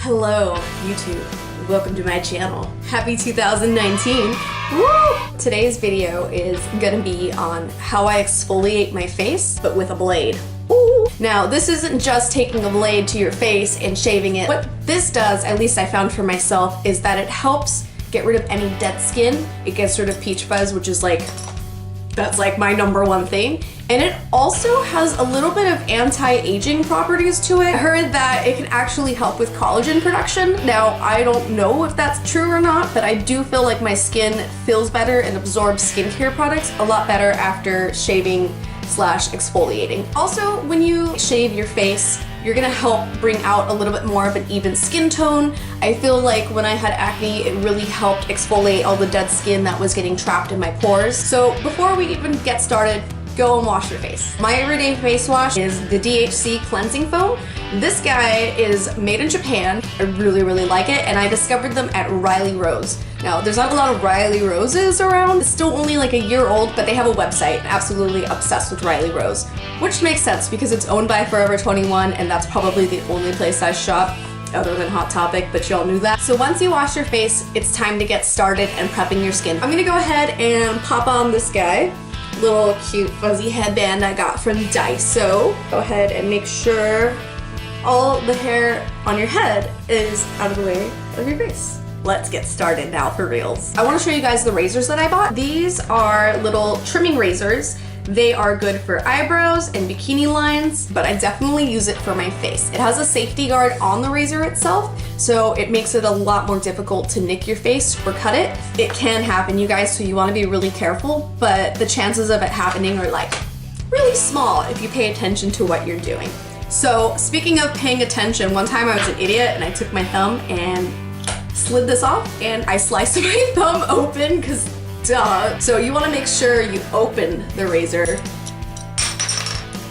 Hello, YouTube. Welcome to my channel. Happy 2019. Woo! Today's video is gonna be on how I exfoliate my face, but with a blade. Ooh. Now, this isn't just taking a blade to your face and shaving it. What this does, at least I found for myself, is that it helps get rid of any dead skin. It gets rid of peach fuzz, which is that's like my #1 thing. And it also has a little bit of anti-aging properties to it. I heard that it can actually help with collagen production. Now, I don't know if that's true or not, but I do feel like my skin feels better and absorbs skincare products a lot better after shaving / exfoliating. Also, when you shave your face, you're gonna help bring out a little bit more of an even skin tone. I feel like when I had acne, it really helped exfoliate all the dead skin that was getting trapped in my pores. So before we even get started, go and wash your face. My everyday face wash is the Dhc Cleansing Foam. This guy is made in Japan. I really like it, and I discovered them at Riley Rose. Now, there's not a lot of Riley Roses around. It's still only like a year old, but they have a website. I'm absolutely obsessed with Riley Rose, which makes sense because it's owned by Forever 21, and that's probably the only place I shop other than Hot Topic, but y'all knew that. So once you wash your face, it's time to get started and prepping your skin. I'm gonna go ahead and pop on this guy. Little cute fuzzy headband I got from Daiso. Go ahead and make sure all the hair on your head is out of the way of your face. Let's get started now for reals. I want to show you guys the razors that I bought. These are little trimming razors. They are good for eyebrows and bikini lines, but I definitely use it for my face. It has a safety guard on the razor itself, so it makes it a lot more difficult to nick your face or cut it. It can happen, you guys, so you want to be really careful, but the chances of it happening are like really small if you pay attention to what you're doing. So speaking of paying attention, one time I was an idiot and I took my thumb and slid this off and I sliced my thumb open because duh. So you want to make sure you open the razor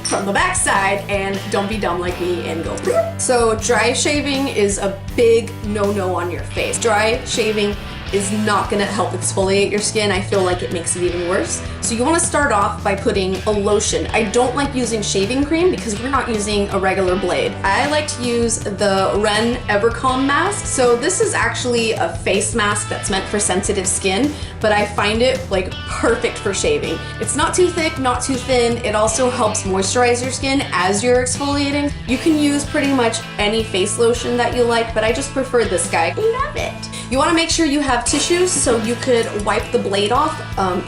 from the back side and don't be dumb like me and go through. So dry shaving is a big no-no on your face. Dry shaving is not gonna help exfoliate your skin. I feel like it makes it even worse. So you wanna start off by putting a lotion. I don't like using shaving cream because we're not using a regular blade. I like to use the Ren Evercalm mask. So this is actually a face mask that's meant for sensitive skin, but I find it like perfect for shaving. It's not too thick, not too thin. It also helps moisturize your skin as you're exfoliating. You can use pretty much any face lotion that you like, but I just prefer this guy. Love it. You wanna make sure you have tissues so you could wipe the blade off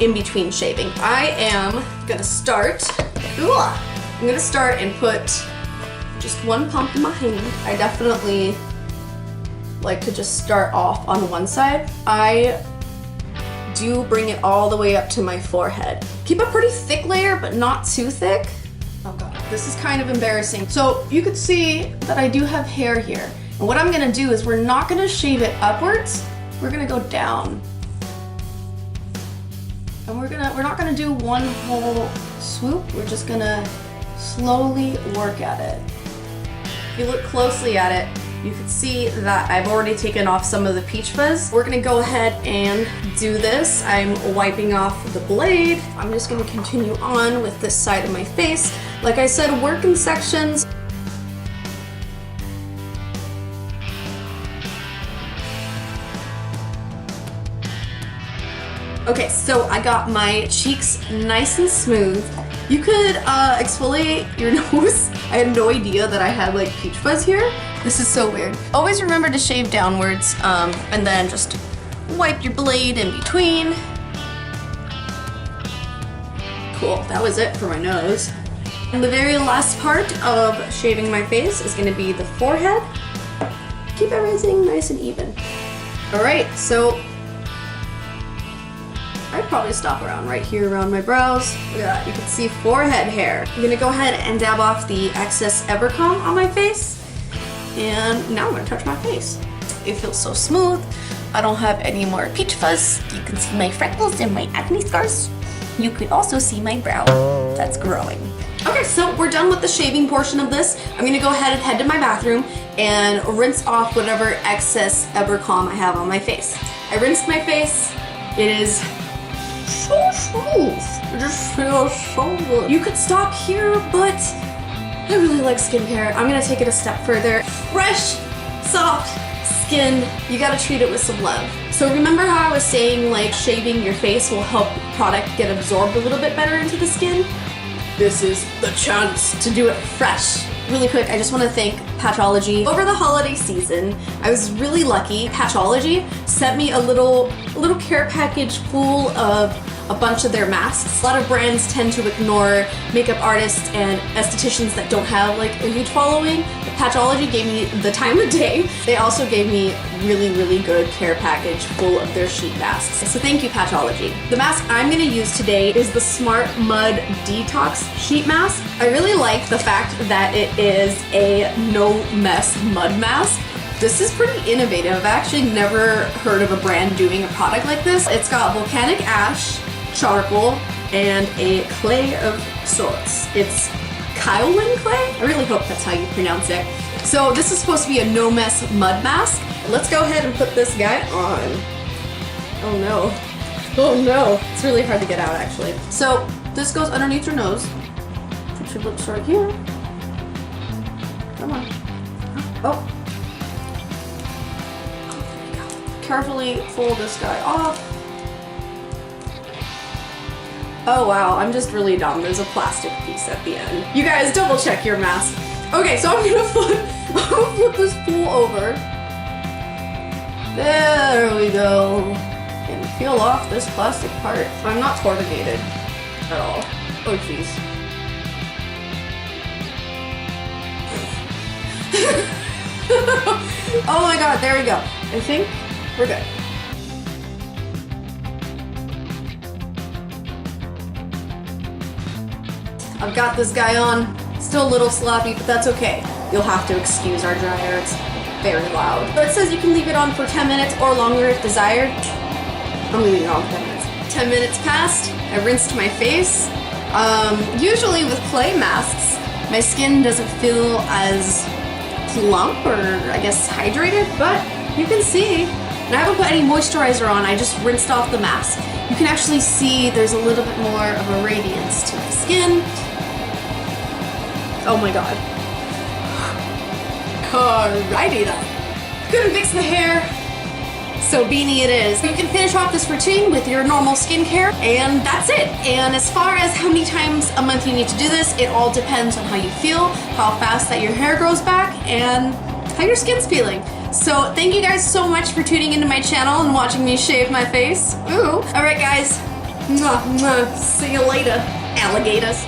in between shaving. I am gonna start, and put just one pump in my hand. I definitely like to just start off on one side. I do bring it all the way up to my forehead. Keep a pretty thick layer, but not too thick. Oh God, this is kind of embarrassing. So you could see that I do have hair here. And what I'm gonna do is we're not gonna shave it upwards, we're gonna go down. And we're not gonna do one whole swoop, we're just gonna slowly work at it. If you look closely at it, you can see that I've already taken off some of the peach fuzz. We're gonna go ahead and do this. I'm wiping off the blade. I'm just gonna continue on with this side of my face. Like I said, work in sections. Okay, so I got my cheeks nice and smooth. You could exfoliate your nose. I had no idea that I had like peach fuzz here. This is so weird. Always remember to shave downwards and then just wipe your blade in between. Cool, that was it for my nose. And the very last part of shaving my face is gonna be the forehead. Keep everything nice and even. All right, so I'd probably stop around right here around my brows. Look at that, you can see forehead hair. I'm gonna go ahead and dab off the excess Evercalm on my face. And now I'm gonna touch my face. It feels so smooth. I don't have any more peach fuzz. You can see my freckles and my acne scars. You could also see my brow that's growing. Okay, so we're done with the shaving portion of this. I'm gonna go ahead and head to my bathroom and rinse off whatever excess Evercalm I have on my face. I rinsed my face. It is so smooth. It just feels so good. You could stop here, but I really like skincare. I'm gonna take it a step further. Fresh, soft, skin, you gotta treat it with some love. So remember how I was saying like shaving your face will help product get absorbed a little bit better into the skin? This is the chance to do it fresh. Really quick, I just want to thank Patchology. Over the holiday season, I was really lucky. Patchology sent me a little care package full of a bunch of their masks. A lot of brands tend to ignore makeup artists and estheticians that don't have like a huge following. But Patchology gave me the time of day. They also gave me really good care package full of their sheet masks. So thank you, Patchology. The mask I'm gonna use today is the Smartmud Detox sheet mask. I really like the fact that it is a no mess mud mask. This is pretty innovative. I've actually never heard of a brand doing a product like this. It's got volcanic ash, charcoal, and a clay of sorts. It's kaolin clay? I really hope that's how you pronounce it. So this is supposed to be a no mess mud mask. Let's go ahead and put this guy on. Oh no. Oh no. It's really hard to get out actually. So this goes underneath your nose. Put your lips right here. Come on. Oh. Carefully pull this guy off. Oh wow, I'm just really dumb. There's a plastic piece at the end. You guys double check your mask. Okay, so I'm gonna flip this pool over. There we go. And peel off this plastic part. I'm not coordinated at all. Oh jeez. Oh my god, there we go. I think we're good. I've got this guy on. Still a little sloppy, but that's okay. You'll have to excuse our dryer. It's very loud. But it says you can leave it on for 10 minutes or longer if desired. I'm leaving it on for 10 minutes. 10 minutes passed. I rinsed my face. Usually with clay masks, my skin doesn't feel as plump or I guess hydrated, but you can see. And I haven't put any moisturizer on, I just rinsed off the mask. You can actually see there's a little bit more of a radiance to my skin. Oh my god. Alrighty then. Gonna fix the hair. So beanie it is. You can finish off this routine with your normal skincare, and that's it. And as far as how many times a month you need to do this, it all depends on how you feel, how fast that your hair grows back, and how your skin's feeling. So thank you guys so much for tuning into my channel and watching me shave my face. Ooh. Alright guys. Mwah, mwah. See you later, alligators.